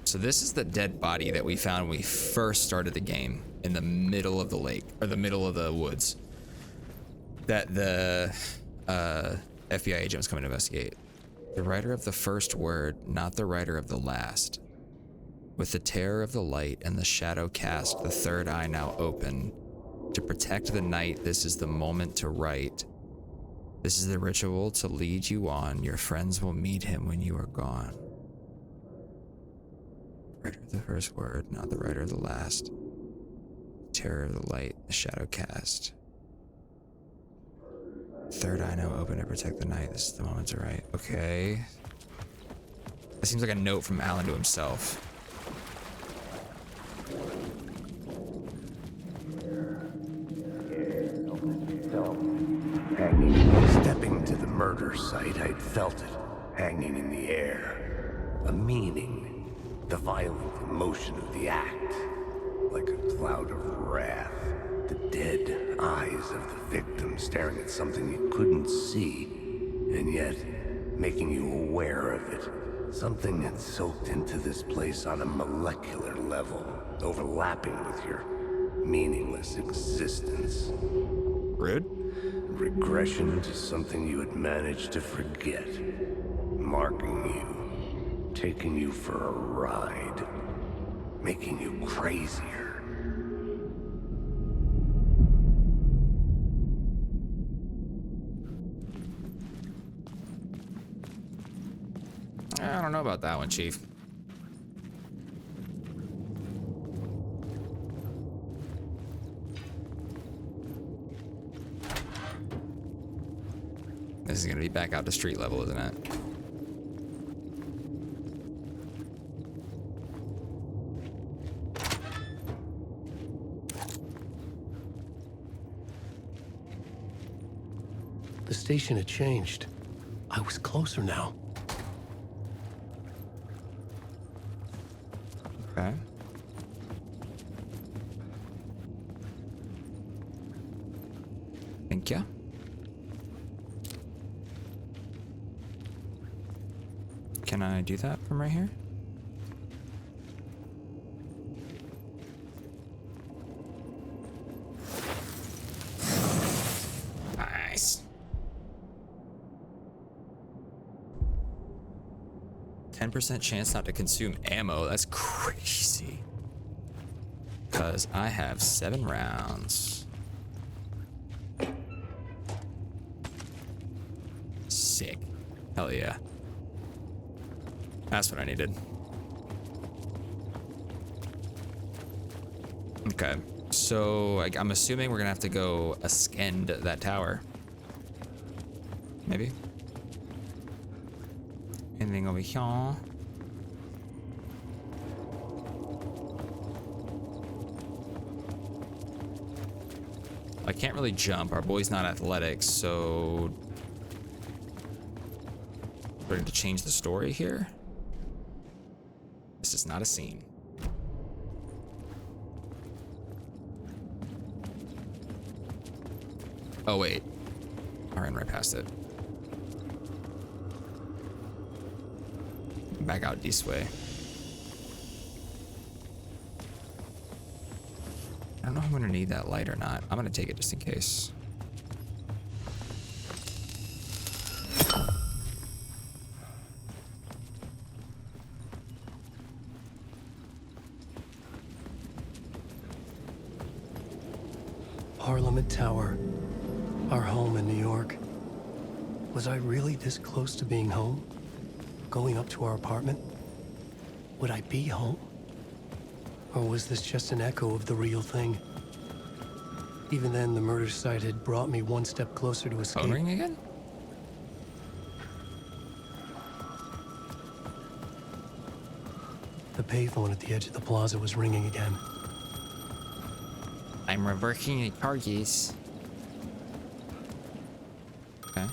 So this is the dead body that we found when we first started the game in the middle of the lake, or the middle of the woods, that the FBI agent was coming to investigate. The writer of the first word, not the writer of the last. With the terror of the light and the shadow cast, the third eye now open. To protect the night, this is the moment to write. This is the ritual to lead you on. Your friends will meet him when you are gone. Writer of the first word, not the writer of the last. Terror of the light, the shadow cast. Third eye now open to protect the night. This is the moment to write. Okay. That seems like a note from Alan to himself. Stepping to the murder site, I'd felt it, hanging in the air. A meaning, the violent emotion of the act, like a cloud of wrath. The dead eyes of the victim staring at something you couldn't see, and yet making you aware of it. Something had soaked into this place on a molecular level, overlapping with your meaningless existence. Rude? Regression to something you had managed to forget. Marking you. Taking you for a ride. Making you crazier. I don't know about that one, Chief. This is gonna be back out to street level, isn't it? The station had changed. I was closer now. Okay. Thank you. Can I do that from right here? Nice. 10% chance not to consume ammo. That's crazy. Because I have 7 rounds. Sick. Hell yeah. That's what I needed. Okay, so I'm assuming we're gonna have to go ascend that tower. Maybe. Anything over here? I can't really jump. Our boy's not athletic, so we're going to change the story here. This is not a scene. Oh wait, I ran right past it. Back out this way. I don't know if I'm gonna need that light or not. I'm gonna take it just in case. Parliament Tower, our home in New York. Was I really this close to being home? Going up to our apartment? Would I be home? Or was this just an echo of the real thing? Even then, the murder site had brought me one step closer to escape. Phone ring again? The payphone at the edge of the plaza was ringing again. I'm reversing the charges. Okay.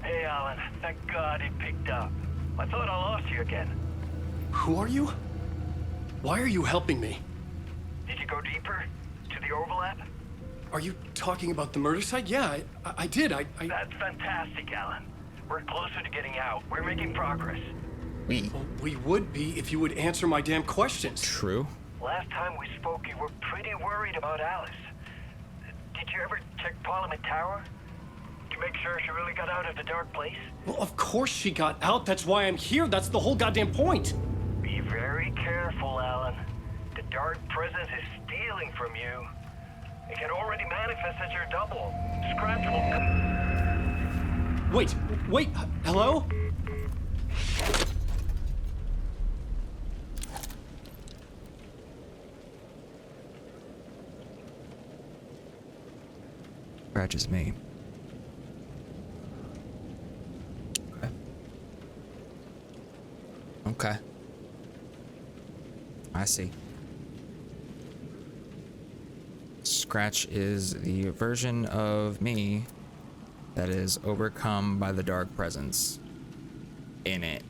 Hey, Alan. Thank God he picked up. I thought I lost you again. Who are you? Why are you helping me? Did you go deeper? To the overlap? Are you talking about the murder site? Yeah, I did. That's fantastic, Alan. We're closer to getting out. We're making progress. We. Well, we would be if you would answer my damn questions. True. Last time we spoke, you were pretty worried about Alice. Did you ever check Parliament Tower? To make sure she really got out of the dark place? Well, of course she got out. That's why I'm here. That's the whole goddamn point. Be very careful, Alan. The dark presence is stealing from you. It can already manifest as your double. Scratch will... Wait, hello? Scratches me. Okay. I see. Scratch is the version of me that is overcome by the dark presence in it.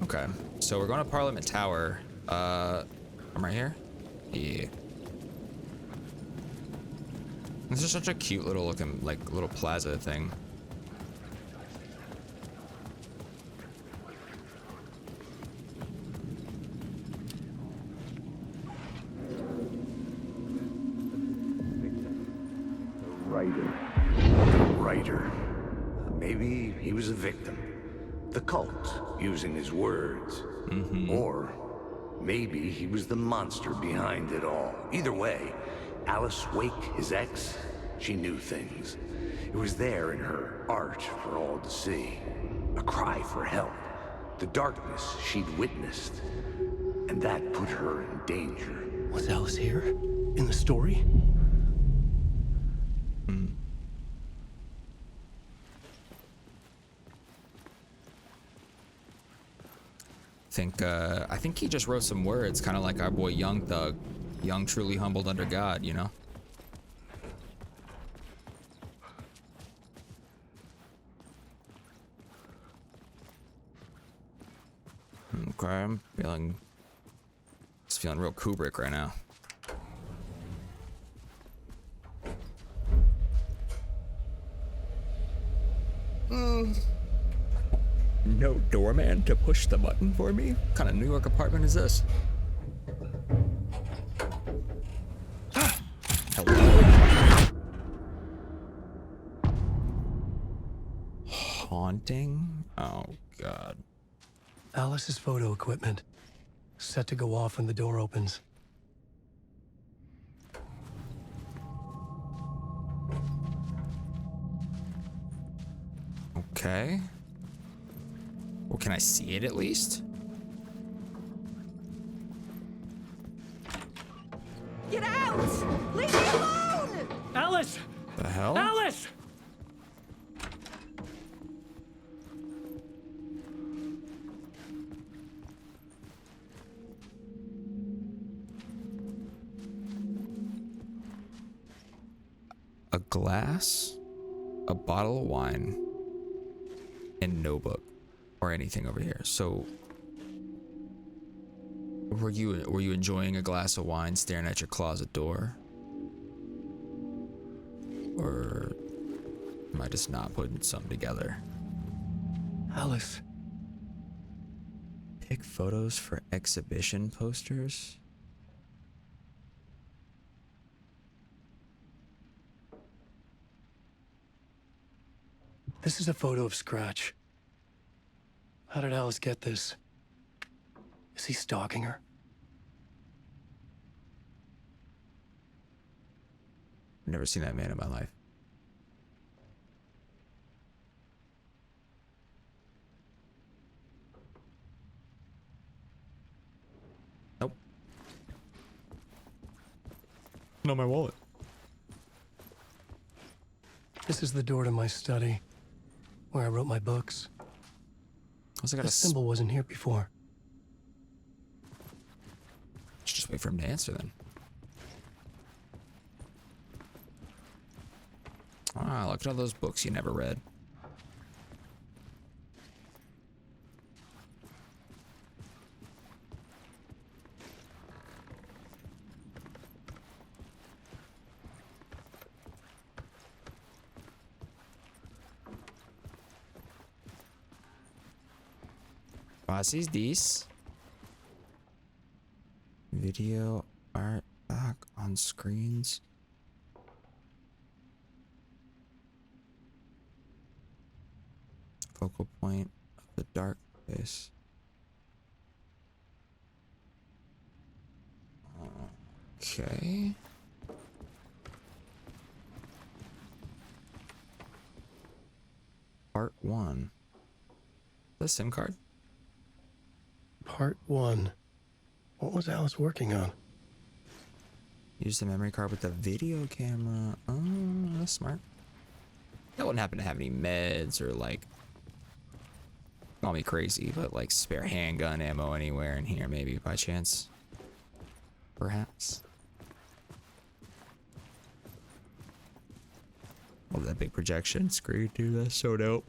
Okay, so we're going to Parliament Tower. I'm right here? Yeah. This is such a cute little looking, like, little plaza thing. The writer. Maybe he was a victim. The cult, using his words. Or maybe he was the monster behind it all. Either way, Alice Wake, his ex, she knew things. It was there in her art for all to see. A cry for help. The darkness she'd witnessed. And that put her in danger. Was Alice here? In the story? I think he just wrote some words, kind of like our boy Young Thug. Young, truly humbled under God, you know? Okay, I'm feeling real Kubrick right now. No doorman to push the button for me? What kind of New York apartment is this? Hello? Haunting? Oh, God. Alice's photo equipment. Set to go off when the door opens. Okay. Well, can I see it at least? Get out! Leave me alone! Alice! The hell? Alice! A glass, a bottle of wine, and no book or anything over here. So were you enjoying a glass of wine staring at your closet door? Or am I just not putting something together? Alice. Pick photos for exhibition posters? This is a photo of Scratch. How did Alice get this? Is he stalking her? Never seen that man in my life. Nope. Not my wallet. This is the door to my study, where I wrote my books. Also got The a symbol wasn't here before. Should just wait for him to answer then. Ah, look at all those books you never read. Was ist dies? Video art back on screens. Focal point of the dark place. Okay. Part 1. The SIM card? Part 1. What was Alice working on? Use the memory card with the video camera. Oh, that's smart. That wouldn't happen to have any meds or like, call me crazy, but like spare handgun ammo anywhere in here, maybe by chance. Perhaps. Love that big projection screen, dude. That's so dope.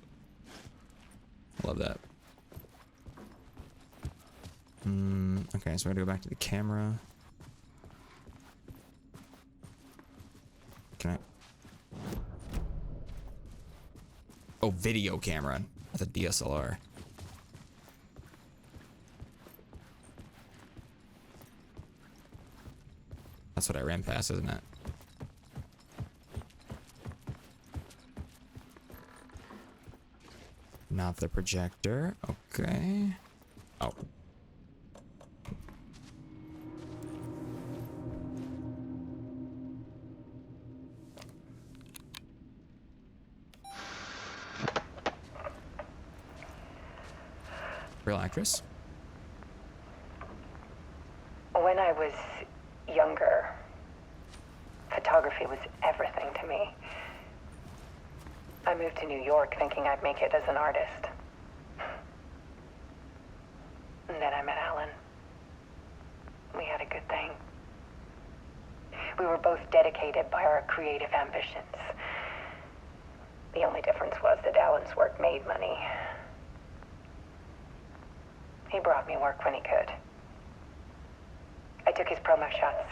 Love that. Okay, so we're gonna go back to the camera. Can I? Oh, video camera. That's a DSLR. That's what I ran past, isn't it? Not the projector. Okay. Oh. Real actress? When I was younger, photography was everything to me. I moved to New York thinking I'd make it as an artist. And then I met Alan. We had a good thing. We were both dedicated by our creative ambitions. The only difference was that Alan's work made money. He brought me work when he could. I took his promo shots,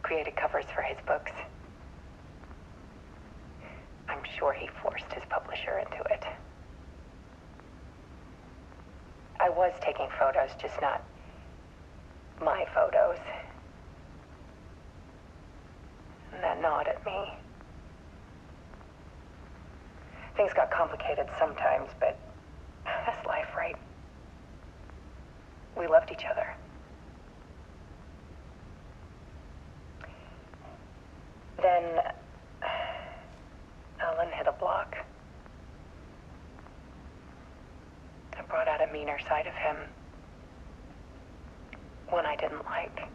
created covers for his books. I'm sure he forced his publisher into it. I was taking photos, just not my photos. And that gnawed at me. Things got complicated sometimes, but that's life, right? We loved each other. Then Alan hit a block. I brought out a meaner side of him. One I didn't like.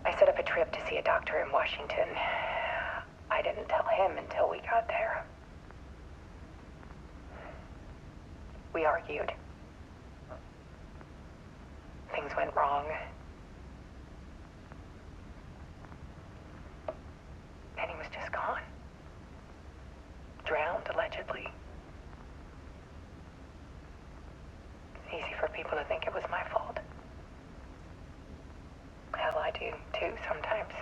I set up a trip to see a doctor in Washington. I didn't tell him until we got there. We argued. Things went wrong. And he was just gone. Drowned, allegedly. It's easy for people to think it was my fault. Hell, I do too sometimes.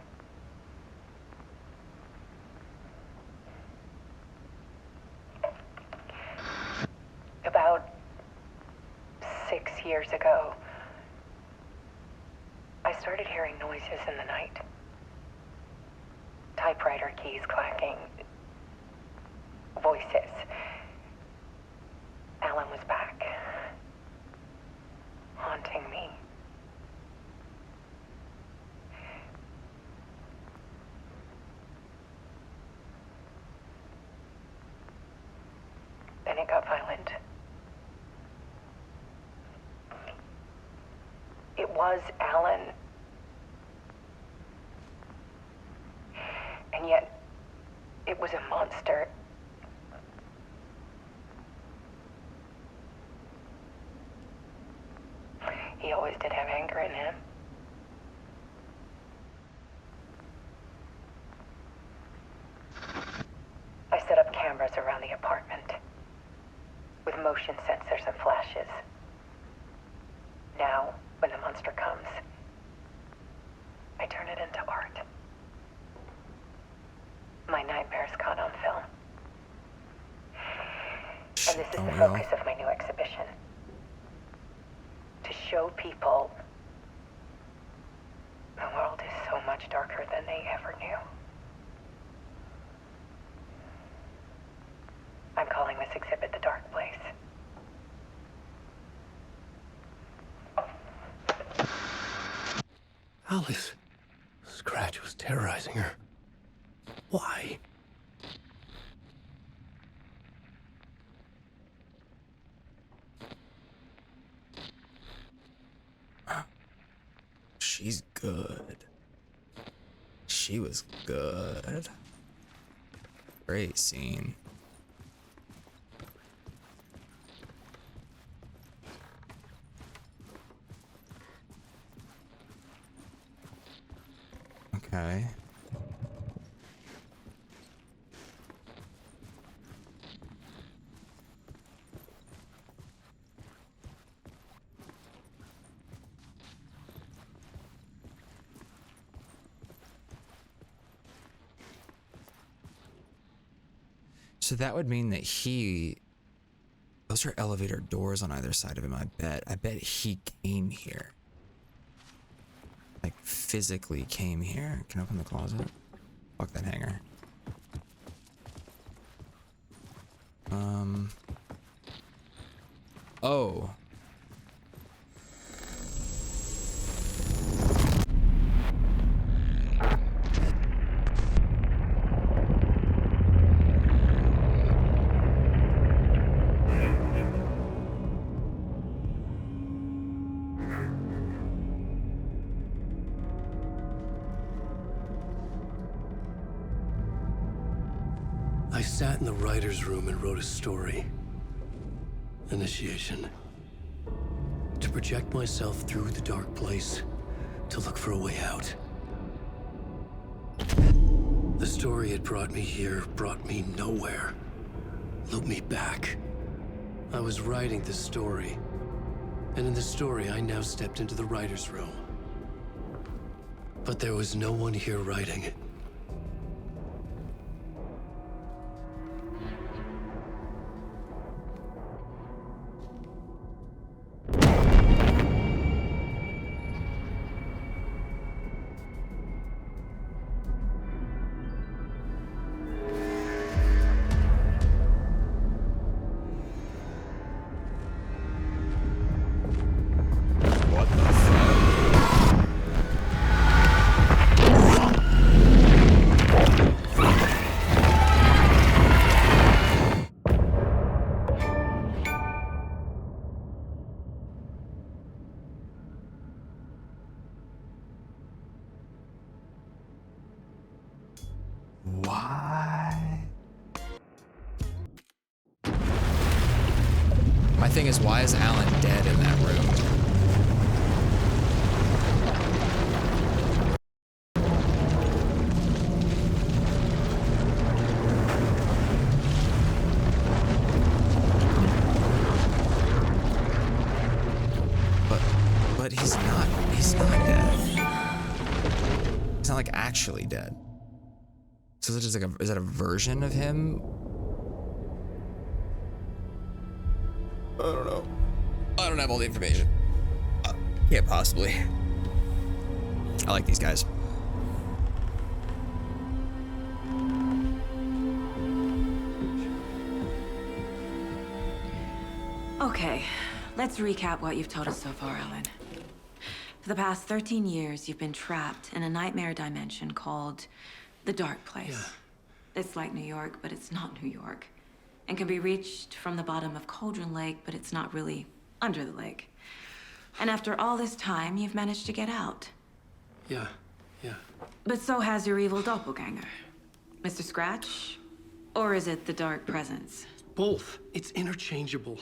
About 6 years ago, I started hearing noises in the night. Typewriter keys clacking. Voices. Alan was back. Haunting me. Then it got violent. It was Alan. And yet, it was a monster. He always did have anger in him. I set up cameras around the apartment with motion sensors and flashes. Now, when the monster comes, I turn it into art. My nightmares caught on film. darker than they ever knew. I'm calling this exhibit The Dark Place. Alice. Scratch was terrorizing her. Why? She's good. She was good. Great scene. Okay. So that would mean that those are elevator doors on either side of him, I bet. I bet he came here. Like, physically came here. Can I open the closet? Fuck that hanger. Oh. I sat in the writer's room and wrote a story. Initiation. To project myself through the dark place, to look for a way out. The story had brought me here, brought me nowhere. Looped me back. I was writing the story. And in the story, I now stepped into the writer's room. But there was no one here writing it. Why? My thing is, why is Alan dead in that room? But he's not dead. He's not like actually dead. So is it just like is that a version of him? I don't know. I don't have all the information. Can't possibly. I like these guys. Okay, let's recap what you've told us so far, Alan. For the past 13 years, you've been trapped in a nightmare dimension called the Dark Place. Yeah. It's like New York, but it's not New York. And can be reached from the bottom of Cauldron Lake, but it's not really under the lake. And after all this time, you've managed to get out. Yeah. But so has your evil doppelganger. Mr. Scratch? Or is it the Dark Presence? Both. It's interchangeable.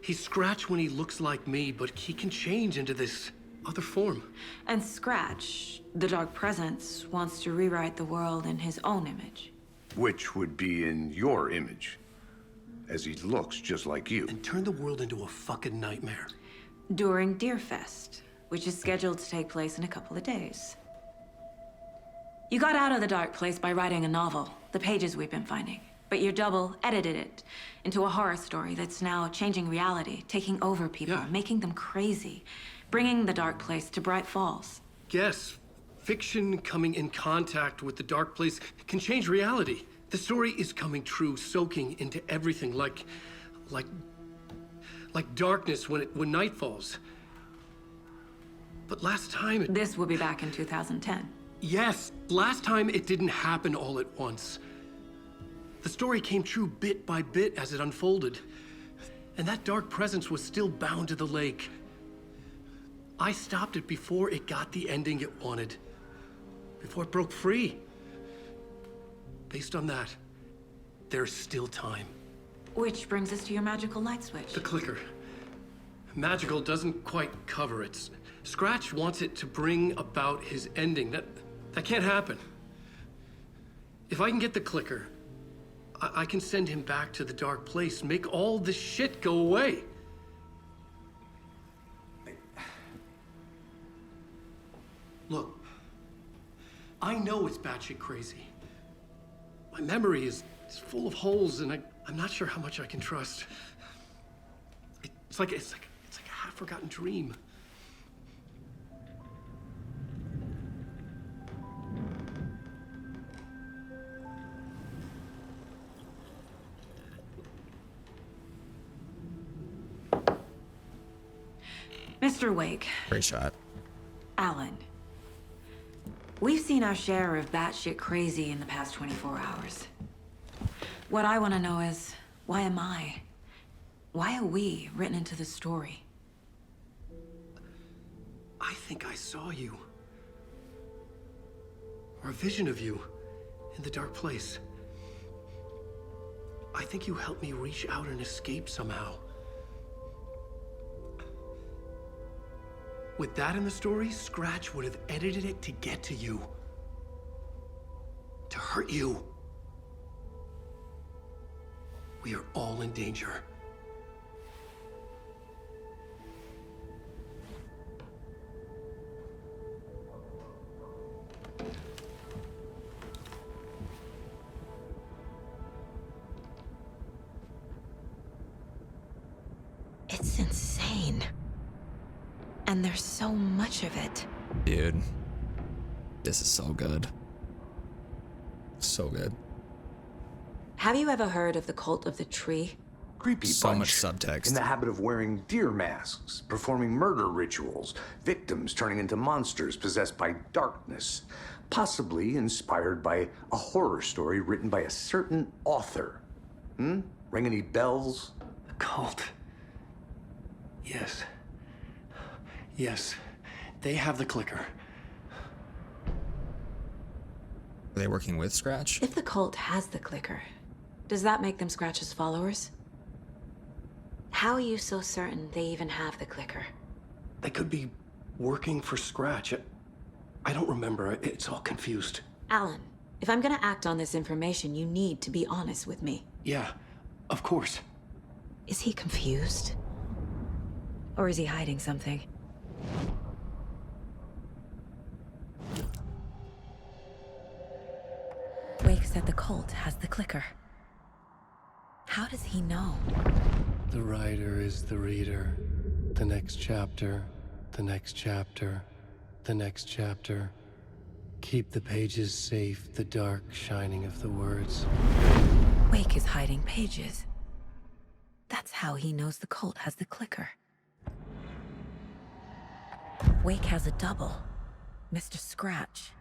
He's Scratch when he looks like me, but he can change into this other form. And Scratch, the Dark Presence, wants to rewrite the world in his own image. Which would be in your image, as he looks just like you. And turn the world into a fucking nightmare. During Deerfest, which is scheduled to take place in a couple of days. You got out of the Dark Place by writing a novel, the pages we've been finding. But your double edited it into a horror story that's now changing reality, taking over people, Yeah. making them crazy, bringing the Dark Place to Bright Falls. Yes, fiction coming in contact with the dark place can change reality. The story is coming true, soaking into everything like darkness when night falls. But last time This will be back in 2010. Yes, last time it didn't happen all at once. The story came true bit by bit as it unfolded. And that dark presence was still bound to the lake. I stopped it before it got the ending it wanted. Before it broke free. Based on that, there's still time. Which brings us to your magical light switch. The clicker. Magical doesn't quite cover it. Scratch wants it to bring about his ending. That can't happen. If I can get the clicker, I can send him back to the dark place, make all this shit go away. Look, I know it's batshit crazy. My memory is full of holes, and I'm not sure how much I can trust. It's like a half-forgotten dream. Mr. Wake, Great shot. Alan. We've seen our share of batshit crazy in the past 24 hours. What I want to know is, why am I? Why are we written into the story? I think I saw you. Or a vision of you in the dark place. I think you helped me reach out and escape somehow. With that in the story, Scratch would have edited it to get to you. To hurt you. We are all in danger. It's insane. And there's so much of it. Dude, this is so good. So good. Have you ever heard of the cult of the tree? Creepy So bunch. much subtext. In the habit of wearing deer masks, performing murder rituals, victims turning into monsters possessed by darkness, possibly inspired by a horror story written by a certain author. Ring any bells? The cult. Yes. Yes. They have the clicker. Are they working with Scratch? If the cult has the clicker, does that make them Scratch's followers? How are you so certain they even have the clicker? They could be working for Scratch. I don't remember. It's all confused. Alan, if I'm gonna act on this information, you need to be honest with me. Yeah, of course. Is he confused? Or is he hiding something? Wake said the cult has the clicker. How does he know? The writer is the reader. The next chapter, the next chapter, the next chapter. Keep the pages safe, the dark shining of the words. Wake is hiding pages. That's how he knows the cult has the clicker. Wake has a double. Mr. Scratch.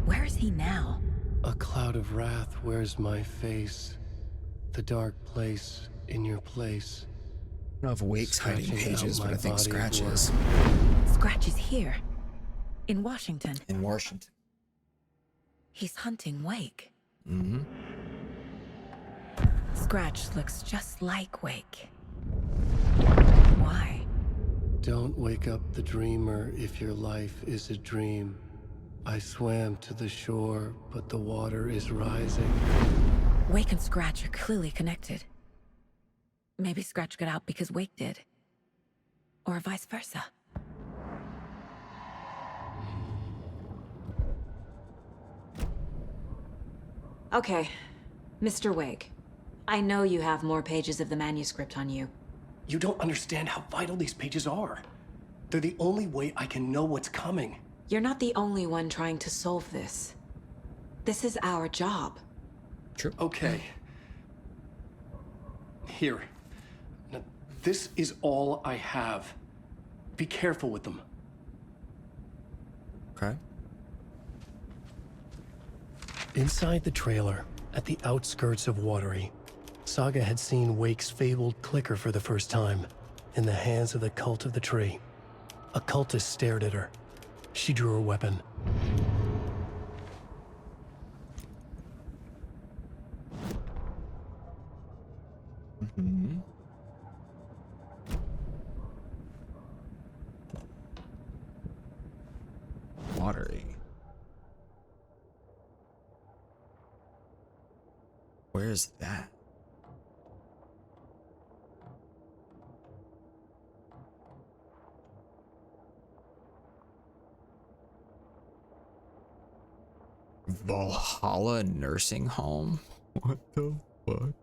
Where is he now? A cloud of wrath wears my face. The dark place in your place. I don't know if Wake's hiding Scratching out pages, but my I think body Scratch work. is. Scratch is here. In Washington. In Washington. He's hunting Wake. Mm-hmm. Scratch looks just like Wake. Why? Don't wake up the dreamer if your life is a dream. I swam to the shore, but the water is rising. Wake and Scratch are clearly connected. Maybe Scratch got out because Wake did. Or vice versa. Okay, Mr. Wake. I know you have more pages of the manuscript on you. You don't understand how vital these pages are. They're the only way I can know what's coming. You're not the only one trying to solve this. This is our job. True. Okay. Here. Now, this is all I have. Be careful with them. Okay. Inside the trailer, at the outskirts of Watery, Saga had seen Wake's fabled clicker for the first time, in the hands of the Cult of the Tree. A cultist stared at her. She drew her weapon. Mm-hmm. Watery. Where is that? Valhalla nursing home? What the fuck?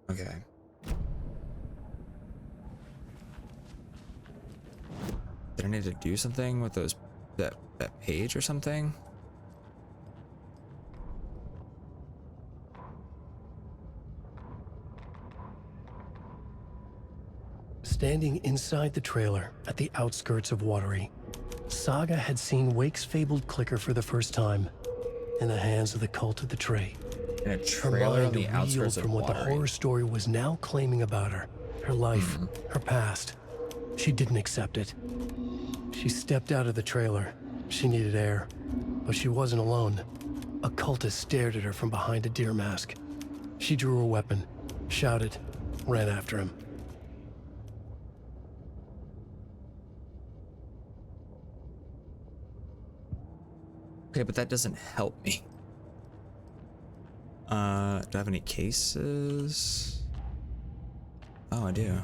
Okay. Did I need to do something with those that page or something? Standing inside the trailer at the outskirts of Watery, Saga had seen Wake's fabled clicker for the first time, in the hands of the Cult of the Tree. In a Her trailer on mind the reeled outskirts of from what the Watery. horror story was now claiming about her. Her life, her past. She didn't accept it. She stepped out of the trailer. She needed air. But she wasn't alone. A cultist stared at her from behind a deer mask. She drew her weapon, shouted, ran after him. Okay, but that doesn't help me. Do I have any cases? Oh, I do.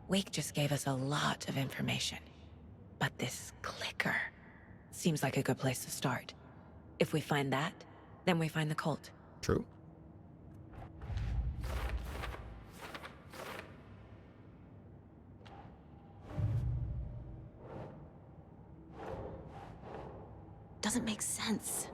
Wake just gave us a lot of information. But this clicker seems like a good place to start. If we find that, then we find the cult. True. Doesn't make sense.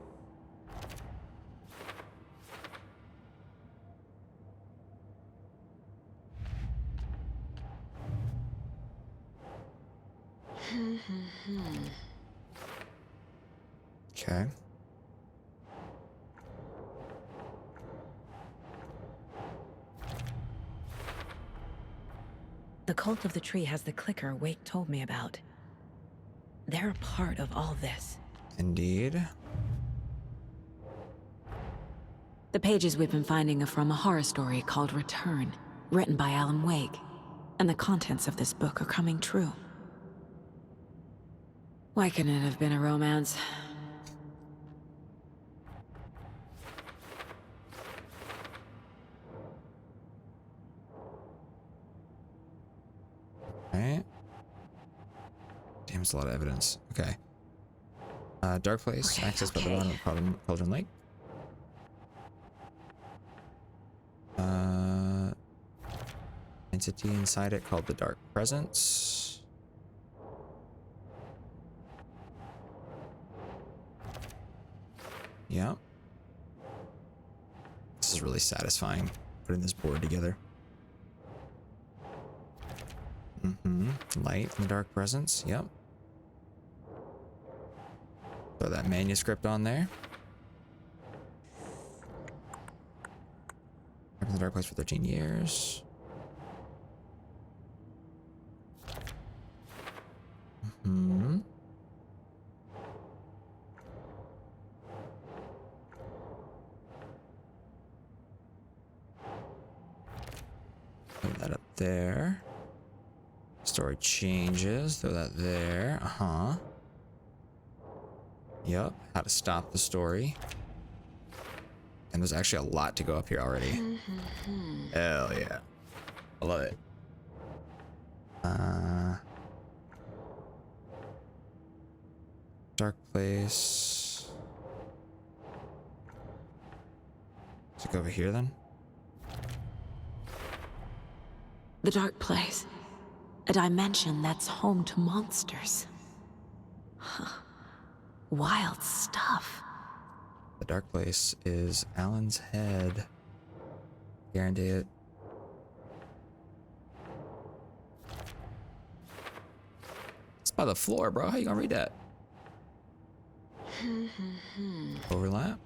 Okay. The Cult of the Tree has the clicker Wake told me about. They're a part of all this. Indeed. The pages we've been finding are from a horror story called Return, written by Alan Wake. And the contents of this book are coming true. Why couldn't it have been a romance? Right. Damn, it's a lot of evidence. Okay. Dark place, Okay, accessed by the bottom of Cauldron Lake. Entity inside it called the Dark Presence. Yeah. This is really satisfying, putting this board together. Light from the Dark Presence, yep. Throw that manuscript on there. I've been in the Dark Place for 13 years. Put that up there. Story changes. Throw that there. Yep. How to stop the story. And there's actually a lot to go up here already. Hell yeah. I love it. Dark place. Let's go over here then. The dark place. A dimension that's home to monsters. Huh. Wild stuff. The dark place is Alan's head. Guarantee it. It's by the floor, bro. How you gonna read that? Overlap.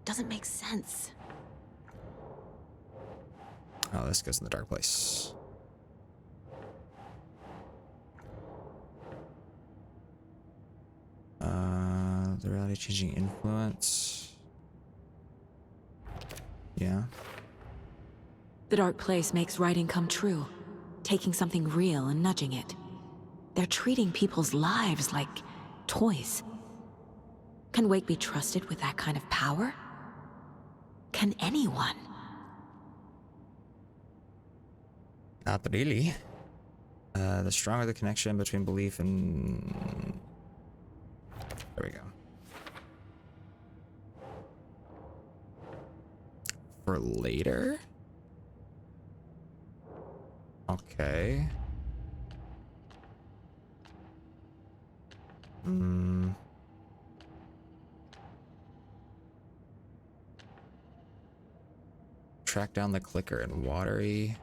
Doesn't make sense. Oh, this goes in the dark place. The reality changing influence. Yeah. The dark place makes writing come true, taking something real and nudging it. They're treating people's lives like toys. Can Wake be trusted with that kind of power? Can anyone? Not really. The stronger the connection between belief and... There we go. For later? Okay. Track down the clicker in watery.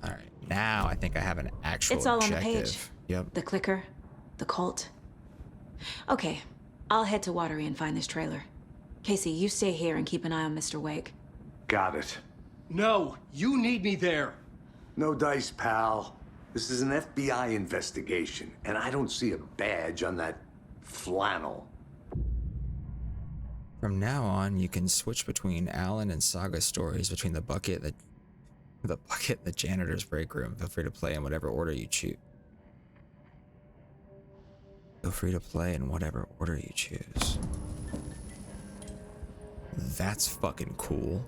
All right, now I think I have an actual It's all objective. on the page. Yep. The clicker, the cult. Okay, I'll head to Watery and find this trailer. Casey, you stay here and keep an eye on Mr. Wake. Got it. No, you need me there. No dice, pal. This is an FBI investigation, and I don't see a badge on that flannel. From now on, you can switch between Alan and Saga stories between the bucket and the janitor's break room. Feel free to play in whatever order you choose. Feel free to play in whatever order you choose. That's fucking cool.